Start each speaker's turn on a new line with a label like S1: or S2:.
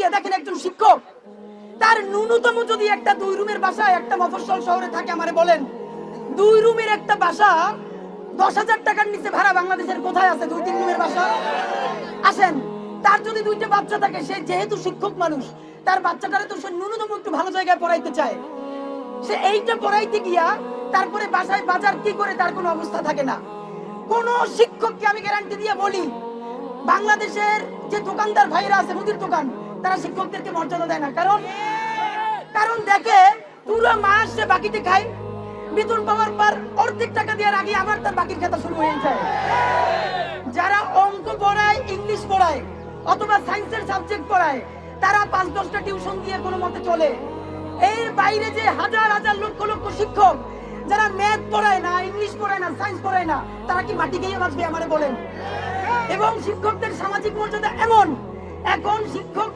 S1: দিয়ে দেখেন একজন শিক্ষক তার ন্যূনতম যদি একটা 2 রুমের বাসা একটা মফস্বল শহরে থাকে, আমারে বলেন 2 রুমের একটা বাসা 10,000 টাকার নিচে ভাড়া বাংলাদেশের কোথায় আছে? 2-3 রুমের বাসা আসেন। তার যদি 2টা বাচ্চা থাকে, সে যেহেতু শিক্ষক মানুষ, তার বাচ্চাটারে তো সে ন্যূনতম একটু ভালো জায়গায় পড়াইতে চায়। সে এইটা পড়াইতে গিয়া তারপরে বাসায় বাজার কি করে তার কোনো অবস্থা থাকে না। কোন শিক্ষককে আমি গ্যারান্টি দিয়ে বলি, বাংলাদেশের যে দোকানদার ভাইরা আছে মুদির দোকান, তারা শিক্ষকদেরকে মর্যাদা দেয় না। কারণ দেখে পুরো মাস সে বাকিতে খায়, বেতন পাওয়ার পর অর্ধেক টাকা দেওয়ার আগে আবার তার বাকির খাতা শুরু হয়ে যায়। যারা অঙ্ক পড়ায়, ইংলিশ পড়ায় অথবা সায়েন্সের সাবজেক্ট পড়ায়, তারা 5-10টা টিউশন দিয়ে কোনো মতে চলে। এর বাইরে যে হাজার হাজার লক্ষ লক্ষ শিক্ষক যারা ম্যাথ পড়ায় না, ইংলিশ পড়ায় না, সায়েন্স পড়ায় না, তারা কি মাটি খেয়ে বাঁচবে আমারে বলেন? এবং শিক্ষকদের সামাজিক মর্যাদা এমন, এখন শিক্ষক